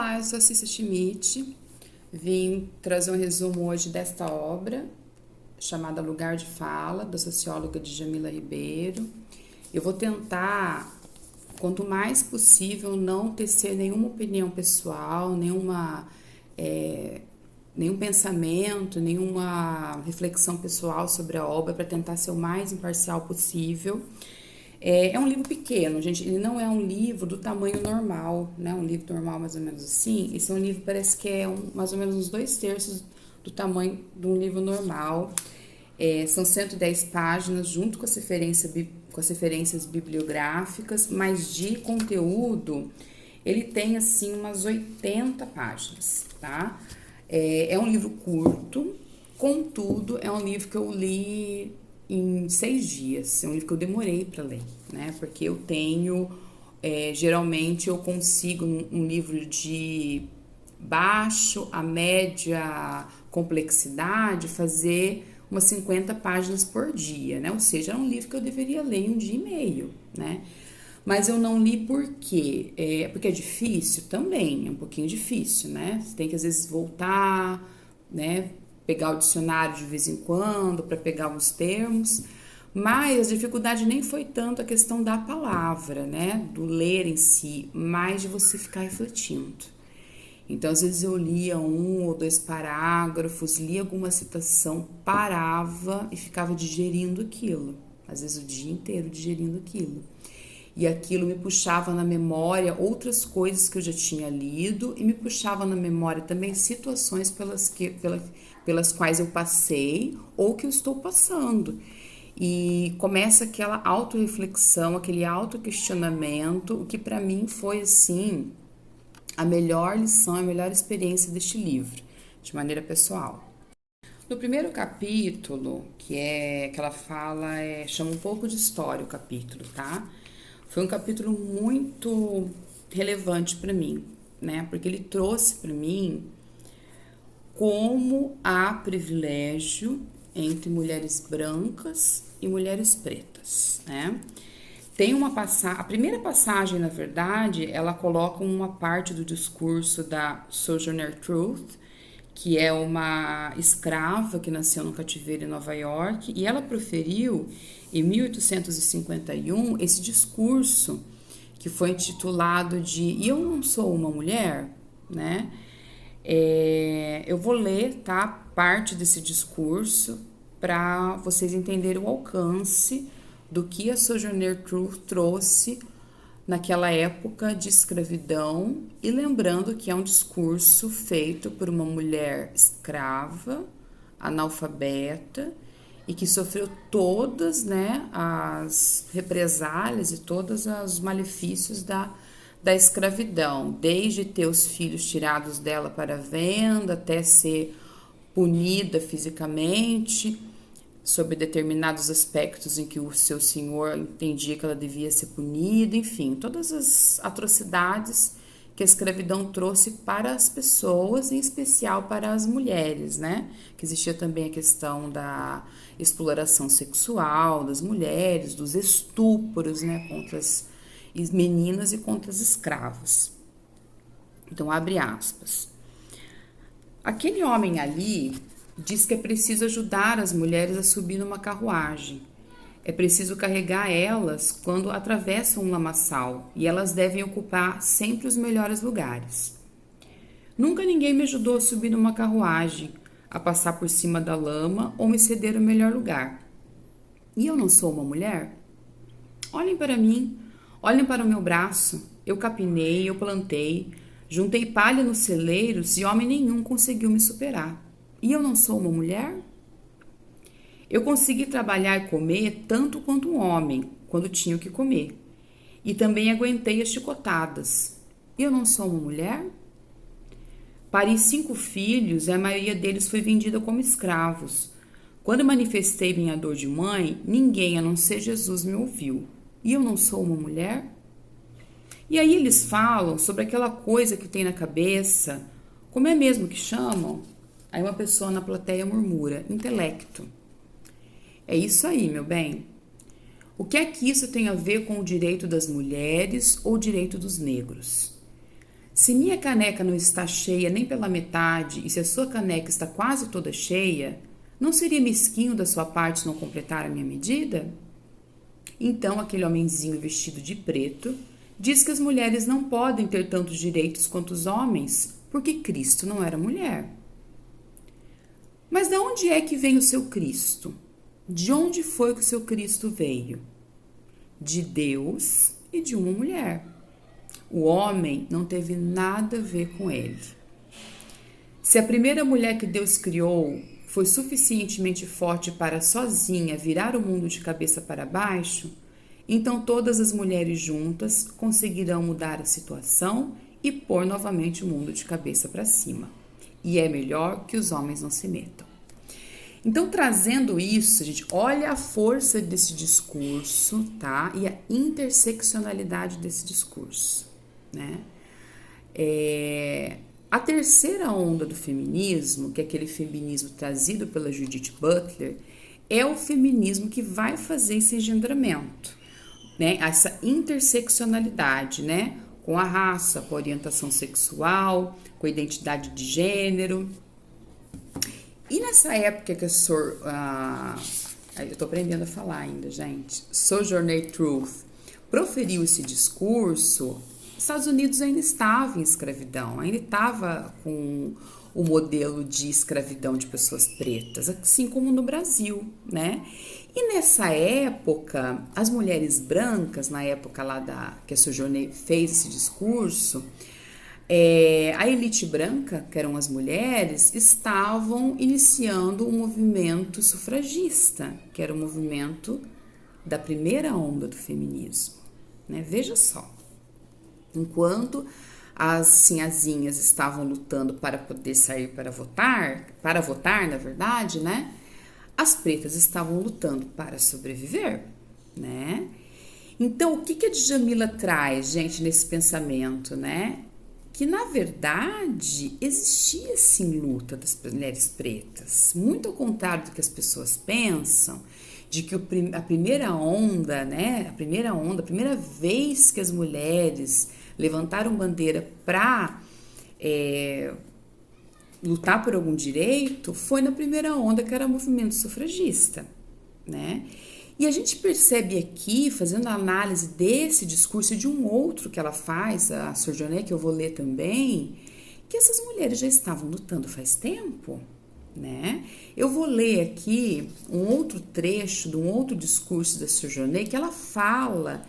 Olá, eu sou a Cissa Schmidt. Vim trazer um resumo hoje desta obra chamada Lugar de Fala, da socióloga Djamila Ribeiro. Eu vou tentar, quanto mais possível, não tecer nenhuma opinião pessoal, nenhum pensamento, nenhuma reflexão pessoal sobre a obra, para tentar ser o mais imparcial possível. É um livro pequeno, gente. Ele não é um livro do tamanho normal, né? Um livro normal, mais ou menos assim. Esse é um livro, parece que é mais ou menos uns 2/3 do tamanho de um livro normal. São 110 páginas, junto com as referências bibliográficas, mas de conteúdo, ele tem, assim, umas 80 páginas, tá? É um livro curto, contudo, é um livro que eu li em 6 dias. É um livro que eu demorei para ler, né? Porque eu tenho, geralmente eu consigo um livro de baixo a média complexidade fazer umas 50 páginas por dia, né? Ou seja, é um livro que eu deveria ler em um dia e meio, né? Mas eu não li por quê? Porque é difícil também, é um pouquinho difícil, né? Você tem que às vezes voltar, né? Pegar o dicionário de vez em quando para pegar alguns termos, mas a dificuldade nem foi tanto a questão da palavra, né, do ler em si, mas de você ficar refletindo. Então, às vezes eu lia 1 ou 2 parágrafos, lia alguma citação, parava e ficava digerindo aquilo, às vezes o dia inteiro digerindo aquilo. E aquilo me puxava na memória outras coisas que eu já tinha lido e me puxava na memória também situações pelas quais eu passei ou que eu estou passando. E começa aquela autorreflexão, aquele autoquestionamento, o que para mim foi, assim, a melhor lição, a melhor experiência deste livro, de maneira pessoal. No primeiro capítulo, que ela fala, chama um pouco de história o capítulo, tá? Foi um capítulo muito relevante para mim, né? Porque ele trouxe para mim como há privilégio entre mulheres brancas e mulheres pretas, né? Tem a primeira passagem, na verdade, ela coloca uma parte do discurso da Sojourner Truth, que é uma escrava que nasceu no cativeiro em Nova York, e ela proferiu em 1851 esse discurso que foi intitulado de "E eu não sou uma mulher", né? Eu vou ler, tá, parte desse discurso para vocês entenderem o alcance do que a Sojourner Truth trouxe naquela época de escravidão, e lembrando que é um discurso feito por uma mulher escrava, analfabeta, e que sofreu todas, né, as represálias e todos os malefícios da escravidão, desde ter os filhos tirados dela para venda, até ser punida fisicamente, sobre determinados aspectos em que o seu senhor entendia que ela devia ser punida, enfim, todas as atrocidades que a escravidão trouxe para as pessoas, em especial para as mulheres, né? Que existia também a questão da exploração sexual das mulheres, dos estupros, né, contra as meninas e contra as escravas. Então, abre aspas. Aquele homem ali diz que é preciso ajudar as mulheres a subir numa carruagem. É preciso carregar elas quando atravessam um lamaçal, e elas devem ocupar sempre os melhores lugares. Nunca ninguém me ajudou a subir numa carruagem, a passar por cima da lama ou me ceder o melhor lugar. E eu não sou uma mulher? Olhem para mim, olhem para o meu braço. Eu capinei, eu plantei, juntei palha nos celeiros e homem nenhum conseguiu me superar. E eu não sou uma mulher? Eu consegui trabalhar e comer tanto quanto um homem, quando tinha o que comer. E também aguentei as chicotadas. E eu não sou uma mulher? Pari 5 filhos e a maioria deles foi vendida como escravos. Quando manifestei minha dor de mãe, ninguém a não ser Jesus me ouviu. E eu não sou uma mulher? E aí eles falam sobre aquela coisa que tem na cabeça, como é mesmo que chamam? Aí uma pessoa na plateia murmura, intelecto. É isso aí, meu bem. O que é que isso tem a ver com o direito das mulheres ou o direito dos negros? Se minha caneca não está cheia nem pela metade e se a sua caneca está quase toda cheia, não seria mesquinho da sua parte não completar a minha medida? Então aquele homenzinho vestido de preto diz que as mulheres não podem ter tantos direitos quanto os homens, porque Cristo não era mulher. Mas de onde é que vem o seu Cristo? De onde foi que o seu Cristo veio? De Deus e de uma mulher. O homem não teve nada a ver com ele. Se a primeira mulher que Deus criou foi suficientemente forte para sozinha virar o mundo de cabeça para baixo, então todas as mulheres juntas conseguirão mudar a situação e pôr novamente o mundo de cabeça para cima. E é melhor que os homens não se metam. Então, trazendo isso, gente, olha a força desse discurso, tá? E a interseccionalidade desse discurso, né? A terceira onda do feminismo, que é aquele feminismo trazido pela Judith Butler, é o feminismo que vai fazer esse engendramento, né? Essa interseccionalidade, né? Com a raça, com a orientação sexual, com a identidade de gênero. E nessa época que eu tô aprendendo a falar ainda, gente, Sojourner Truth proferiu esse discurso, os Estados Unidos ainda estava em escravidão, ainda estava com o modelo de escravidão de pessoas pretas, assim como no Brasil, né? E nessa época, as mulheres brancas, na época lá que a Sojourner fez esse discurso, a elite branca, que eram as mulheres, estavam iniciando um movimento sufragista, que era o movimento da primeira onda do feminismo, né? Veja só, enquanto as sinhazinhas estavam lutando para poder sair para votar, na verdade, né? As pretas estavam lutando para sobreviver, né? Então, o que a Djamila traz, gente, nesse pensamento, né? Que, na verdade, existia, sim, luta das mulheres pretas. Muito ao contrário do que as pessoas pensam, de que a primeira onda, né? A primeira vez que as mulheres levantaram bandeira para lutar por algum direito, foi na primeira onda, que era o movimento sufragista, né? E a gente percebe aqui, fazendo a análise desse discurso e de um outro que ela faz, a Sojourner, que eu vou ler também, que essas mulheres já estavam lutando faz tempo, né? Eu vou ler aqui um outro trecho de um outro discurso da Sojourner, que ela fala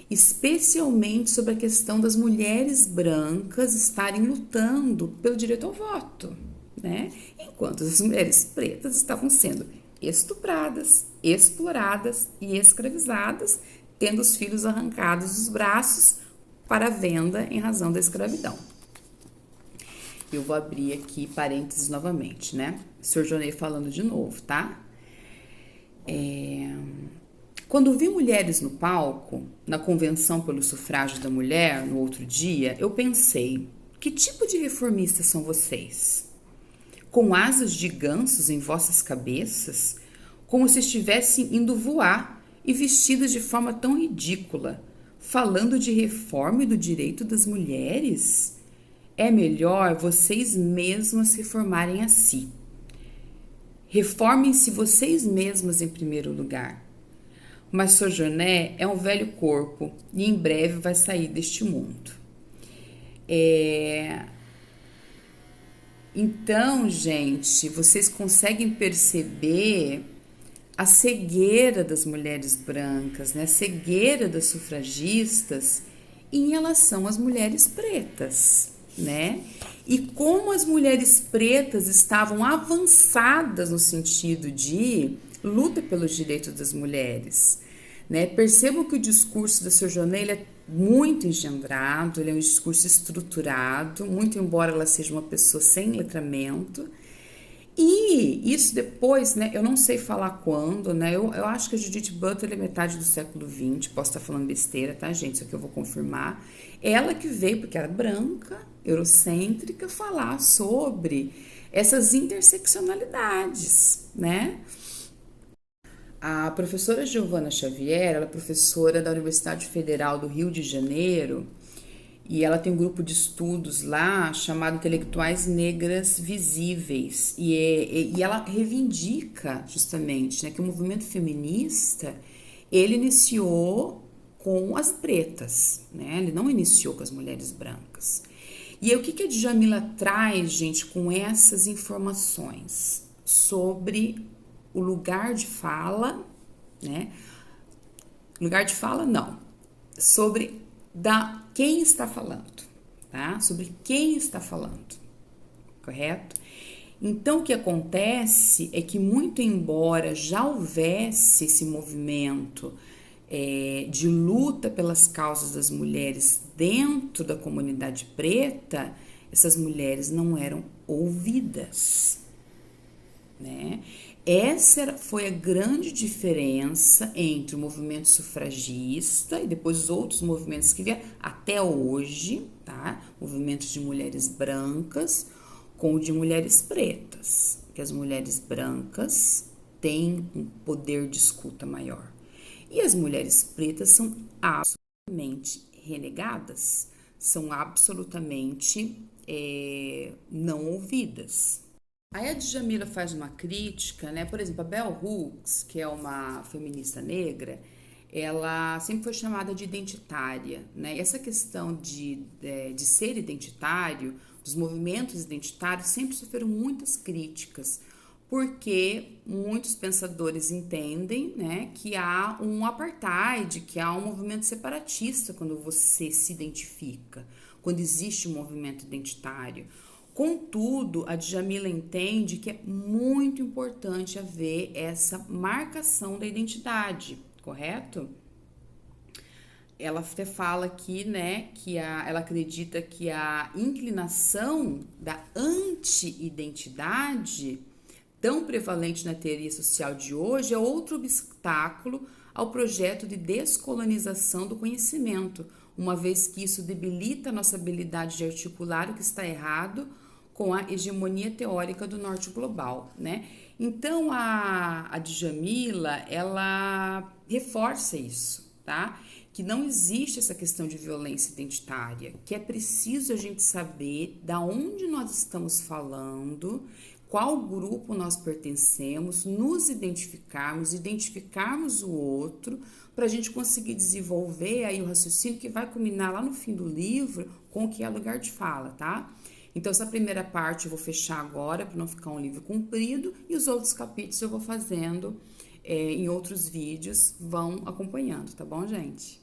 especialmente sobre a questão das mulheres brancas estarem lutando pelo direito ao voto, né? Enquanto as mulheres pretas estavam sendo estupradas, exploradas e escravizadas, tendo os filhos arrancados dos braços para venda em razão da escravidão. Eu vou abrir aqui parênteses novamente, né? Sojourner falando de novo, tá? Quando vi mulheres no palco, na convenção pelo sufrágio da mulher, no outro dia, eu pensei, que tipo de reformistas são vocês? Com asas de gansos em vossas cabeças, como se estivessem indo voar e vestidas de forma tão ridícula, falando de reforma e do direito das mulheres? É melhor vocês mesmas reformarem a si. Reformem-se vocês mesmas em primeiro lugar. Mas Sojourner é um velho corpo e em breve vai sair deste mundo. Então, gente, vocês conseguem perceber a cegueira das mulheres brancas, né? A cegueira das sufragistas em relação às mulheres pretas, né? E como as mulheres pretas estavam avançadas no sentido de luta pelos direitos das mulheres, né? Percebam que o discurso da Sojourner ele é muito engendrado, ele é um discurso estruturado, muito embora ela seja uma pessoa sem letramento. E isso depois, né, eu não sei falar quando, né, eu acho que a Judith Butler é metade do século XX, posso estar falando besteira, tá, gente, isso aqui eu vou confirmar. Ela que veio, porque era branca, eurocêntrica, falar sobre essas interseccionalidades, né. A professora Giovana Xavier, ela é professora da Universidade Federal do Rio de Janeiro E ela tem um grupo de estudos lá chamado Intelectuais Negras Visíveis. E ela reivindica justamente, né, que o movimento feminista ele iniciou com as pretas, né? Ele não iniciou com as mulheres brancas. E aí, o que que a Djamila traz, gente, com essas informações sobre o lugar de fala, né? Lugar de fala, não. Sobre quem está falando, tá? Sobre quem está falando, correto? Então, o que acontece é que, muito embora já houvesse esse movimento de luta pelas causas das mulheres dentro da comunidade preta, essas mulheres não eram ouvidas, né? Essa foi a grande diferença entre o movimento sufragista e depois os outros movimentos que vieram até hoje, tá? Movimentos de mulheres brancas com o de mulheres pretas, que as mulheres brancas têm um poder de escuta maior. E as mulheres pretas são absolutamente renegadas, são absolutamente não ouvidas. Aí a Djamila faz uma crítica, né? Por exemplo, a Bell Hooks, que é uma feminista negra, ela sempre foi chamada de identitária, né? E essa questão de ser identitário, dos movimentos identitários, sempre sofreram muitas críticas, porque muitos pensadores entendem, né, que há um apartheid, que há um movimento separatista quando você se identifica, quando existe um movimento identitário. Contudo, a Djamila entende que é muito importante haver essa marcação da identidade, correto? Ela até fala aqui, né, que ela acredita que a inclinação da anti-identidade, tão prevalente na teoria social de hoje, é outro obstáculo ao projeto de descolonização do conhecimento, uma vez que isso debilita a nossa habilidade de articular o que está errado com a hegemonia teórica do norte global, né? Então, a Djamila, ela reforça isso, tá? Que não existe essa questão de violência identitária, que é preciso a gente saber da onde nós estamos falando, qual grupo nós pertencemos, nos identificarmos o outro, para a gente conseguir desenvolver aí o raciocínio que vai culminar lá no fim do livro com o que é lugar de fala, tá? Então, essa primeira parte eu vou fechar agora, para não ficar um livro comprido, e os outros capítulos eu vou fazendo em outros vídeos, vão acompanhando, tá bom, gente?